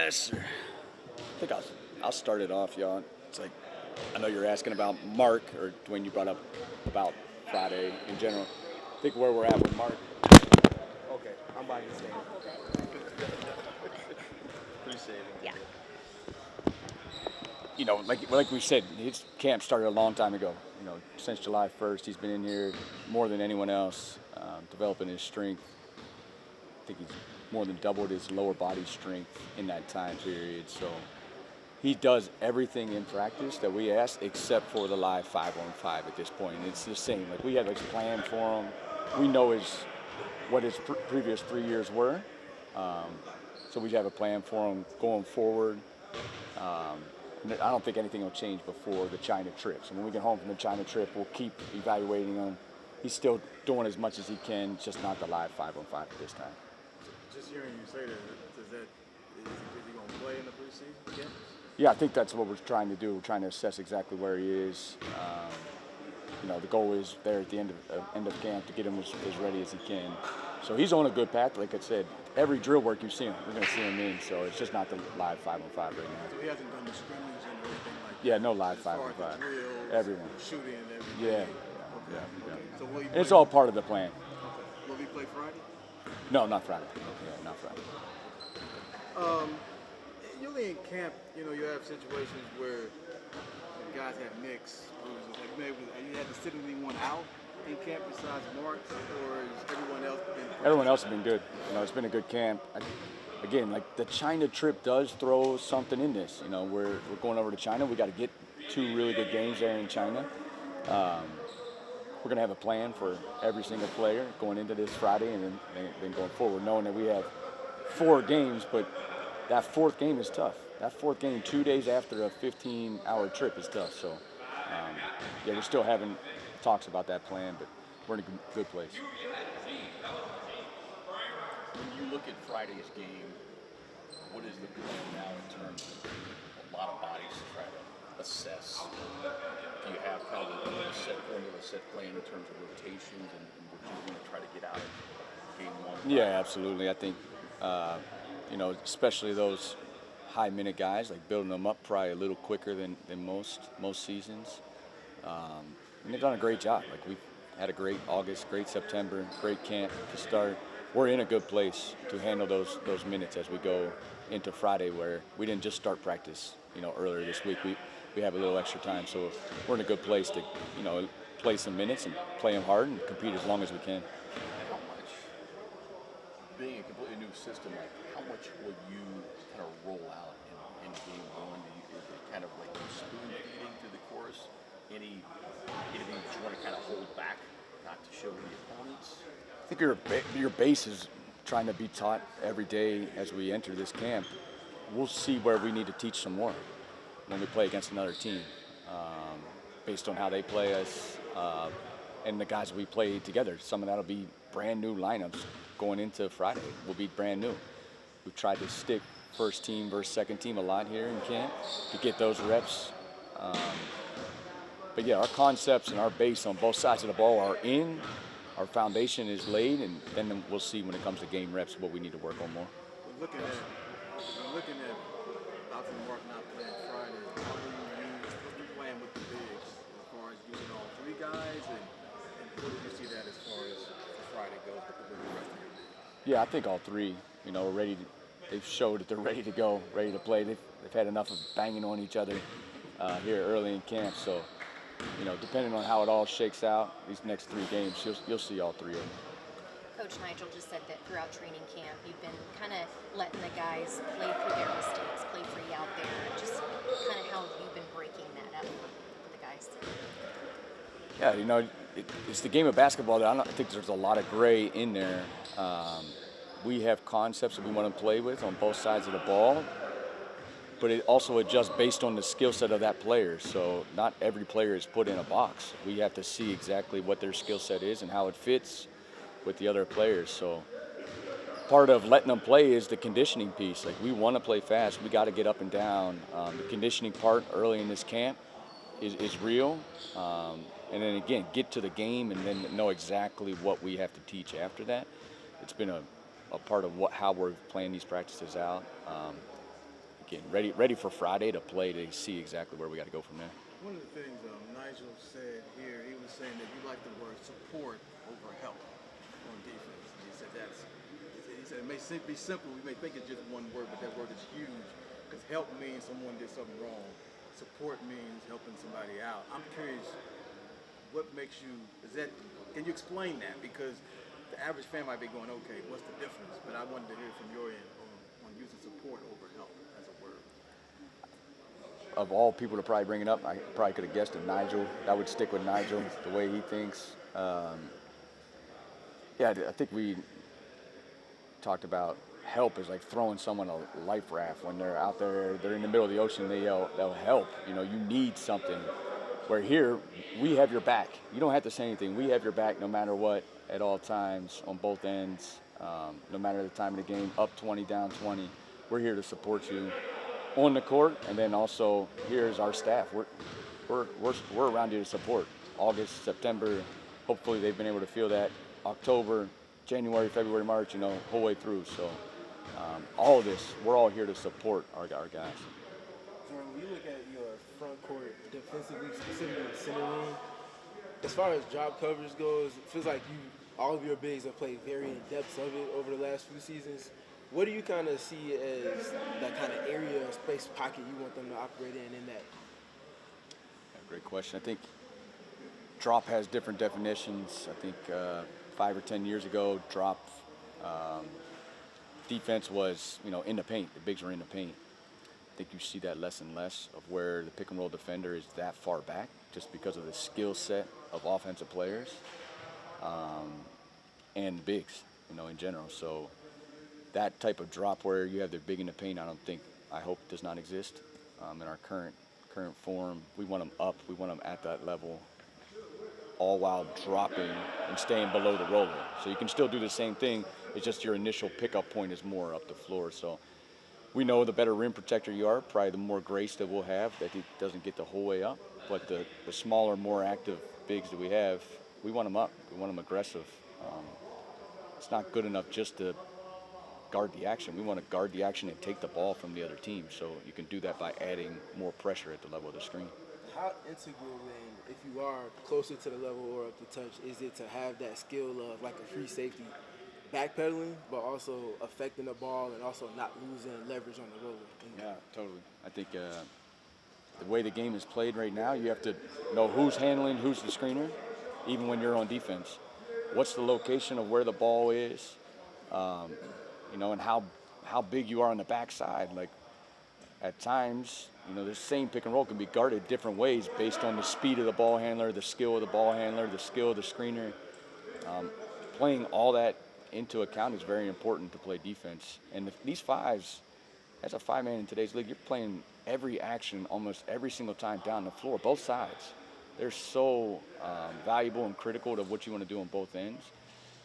Yes, sir. I think I'll start it off, y'all. It's like I know you're asking about Mark, or Dwayne, you brought up about Friday in general. I think where we're at with Mark. Okay, I'm by the stand. Pre-saving. Yeah. Like we said, his camp started a long time ago. Since July 1st, he's been in here more than anyone else, developing his strength. I think he's more than doubled his lower body strength in that time period. So he does everything in practice that we ask, except for the live 5-on-5 at this point. And it's the same. Like we have a plan for him. We know what his previous 3 years were. So we have a plan for him going forward. I don't think anything will change before the China trip. So when we get home from the China trip, we'll keep evaluating him. He's still doing as much as he can, just not the live 5-on-5 at this time. Just hearing you say that, is he going to play in the preseason again? Yeah, I think that's what we're trying to do. We're trying to assess exactly where he is. The goal is there at the end of camp to get him as ready as he can. So he's on a good path. Like I said, every drill work you see him, we're going to see him in. So it's just not the live 5-on-5 right now. So he hasn't done the scrimmage and everything like that? Yeah, no live as far 5-on-5. As the drills, everyone. Shooting and everything? Yeah. Okay. Yeah. So will he It's play? all part of the plan. Okay. Will he play Friday? No, not Friday. Yeah, not Friday. Usually in camp, you have situations where guys have mixed bruises. Have you had to sit anyone out in camp besides Mark, or has everyone else been? Everyone else has been good. It's been a good camp. Again, like the China trip does throw something in this. We're going over to China. We got to get 2 really good games there in China. We're going to have a plan for every single player going into this Friday and then going forward, knowing that we have 4 games, but that 4th game is tough. That 4th game 2 days after a 15-hour trip is tough. So, we're still having talks about that plan, but we're in a good place. When you look at Friday's game, what is the plan now in terms of a lot of bodies to try to assess? Do you have kind of a set formula, set plan in terms of rotations and what you're going to try to get out of game 1? Yeah, absolutely. I think, especially those high-minute guys, like building them up probably a little quicker than most seasons. And they've done a great job. Like we've had a great August, great September, great camp to start. We're in a good place to handle those minutes as we go into Friday, where we didn't just start practice, earlier this week. We have a little extra time, so we're in a good place to, play some minutes and play them hard and compete as long as we can. How much, being a completely new system, like how much will you kind of roll out in game 1? Is it kind of like spoon feeding through the course? Anything that you want to kind of hold back, not to show the opponents? I think your base is trying to be taught every day as we enter this camp. We'll see where we need to teach some more when we play against another team, based on how they play us and the guys we play together. Some of that will be brand new lineups going into Friday. Will be brand new. We've tried to stick first team versus second team a lot here in camp to get those reps. But yeah, our concepts and our base on both sides of the ball are in. Our foundation is laid, and then we'll see when it comes to game reps what we need to work on more. Looking at obviously Mark not playing Friday, how will you use the plan with the bigs as far as using all 3 guys, and what do you see that as far as Friday goes with the rest of your bigs? Yeah, I think all 3, are ready. They've showed that they're ready to go, ready to play. They've had enough of banging on each other here early in camp. So, depending on how it all shakes out, these next 3 games, you'll see all 3 of them. Coach Nigel just said that throughout training camp, you've been kind of letting the guys play through their mistakes, play free out there. Just kind of how you've been breaking that up for the guys. Yeah, it's the game of basketball that I don't think there's a lot of gray in there. We have concepts that we want to play with on both sides of the ball, but it also adjusts based on the skill set of that player. So not every player is put in a box. We have to see exactly what their skill set is and how it fits with the other players. So part of letting them play is the conditioning piece. Like we want to play fast. We got to get up and down. The conditioning part early in this camp is real. And then again, get to the game and then know exactly what we have to teach after that. It's been a part of how we're playing these practices out. again, ready for Friday to play to see exactly where we got to go from there. One of the things Nigel said here, he was saying that you like the word support over help on defense. He said he said it may be simple, we may think it's just one word, but that word is huge because help means someone did something wrong. Support means helping somebody out. I'm curious, what makes you, can you explain that? Because the average fan might be going, okay, what's the difference? But I wanted to hear from your end on using support over help as a word. Of all people to probably bring it up, I probably could have guessed it, Nigel. That would stick with Nigel, the way he thinks. Yeah, I think we talked about help is like throwing someone a life raft when they're out there, they're in the middle of the ocean, they'll help. You know, you need something. Where here, we have your back. You don't have to say anything. We have your back no matter what at all times on both ends, no matter the time of the game, up 20, down 20. We're here to support you on the court, and then also here's our staff. We're around here to support. August, September, hopefully they've been able to feel that. October, January, February, March, you know, whole way through. So all of this, we're all here to support our guys. Jordan, when you look at your front court defensively, specifically the center ring, as far as drop coverage goes, it feels like all of your bigs have played very in depth of it over the last few seasons. What do you kind of see as that kind of area, space pocket you want them to operate in that? Great question. I think drop has different definitions. I think 5 or 10 years ago, drop defense was, you know, in the paint. The bigs were in the paint. I think you see that less and less of where the pick and roll defender is that far back just because of the skill set of offensive players and bigs, you know, in general. So that type of drop where you have the big in the paint, I hope does not exist in our current form. We want them up. We want them at that level, all while dropping and staying below the roller. So you can still do the same thing. It's just your initial pickup point is more up the floor. So we know the better rim protector you are, probably the more grace that we'll have, that he doesn't get the whole way up. But the smaller, more active bigs that we have, we want them up. We want them aggressive. It's not good enough just to guard the action. We want to guard the action and take the ball from the other team. So you can do that by adding more pressure at the level of the screen. How integral then, if you are closer to the level or up the touch, is it to have that skill of like a free safety, backpedaling, but also affecting the ball and also not losing leverage on the roller? Yeah, totally. I think the way the game is played right now, you have to know who's handling, who's the screener, even when you're on defense. What's the location of where the ball is, you know, and how big you are on the backside. Like at times, you know, the same pick and roll can be guarded different ways based on the speed of the ball handler, the skill of the ball handler, the skill of the screener. Playing all that into account is very important to play defense. And these fives, as a five-man in today's league, you're playing every action almost every single time down the floor, both sides. They're so valuable and critical to what you want to do on both ends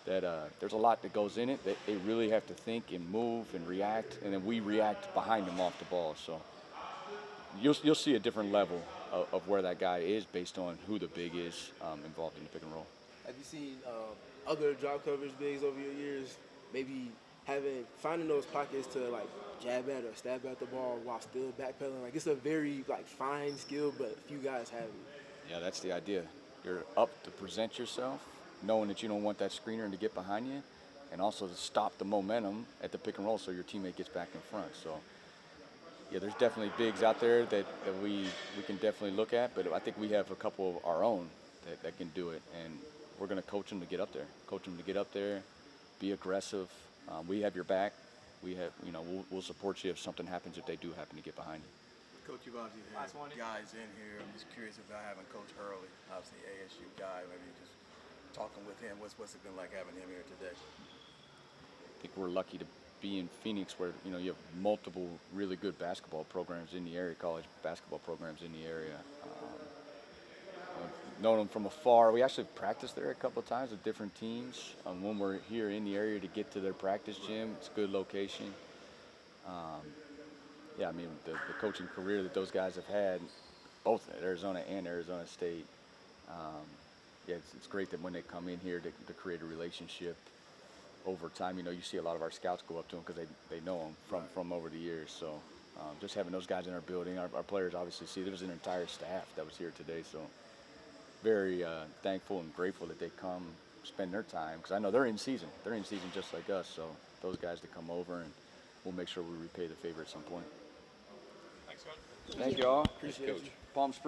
that there's a lot that goes in it that they really have to think and move and react, and then we react behind them off the ball. So you'll see a different level of where that guy is based on who the big is involved in the pick and roll. Have you seen other drop coverage bigs over your years, maybe finding those pockets to like jab at or stab at the ball while still backpedaling? Like it's a very like fine skill, but few guys have it. Yeah, that's the idea. You're up to present yourself, knowing that you don't want that screener to get behind you, and also to stop the momentum at the pick and roll so your teammate gets back in front. So yeah, there's definitely bigs out there that we can definitely look at, but I think we have a couple of our own that can do it, and we're going to coach them to get up there. Be aggressive. We have your back. We have, you know, we'll support you if something happens, if they do happen to get behind you. Coach, you've obviously had guys in here. I'm just curious about having Coach Hurley, obviously ASU guy, maybe just talking with him. What's it been like having him here today? I think we're lucky to be in Phoenix where, you know, you have multiple really good basketball programs in the area, college basketball programs in the area. I've known them from afar. We actually practiced there a couple of times with different teams. When we're here in the area to get to their practice gym, it's a good location. Yeah, I mean, the coaching career that those guys have had, both at Arizona and Arizona State, yeah, it's great that when they come in here to create a relationship over time. You know, you see a lot of our scouts go up to them because they know them from over the years. So just having those guys in our building, our players obviously see there was an entire staff that was here today. So very thankful and grateful that they come spend their time, because I know they're in season. They're in season just like us. So those guys to come over, and we'll make sure we repay the favor at some point. Thanks, Coach. Thank you all. Appreciate you. Palm Springs.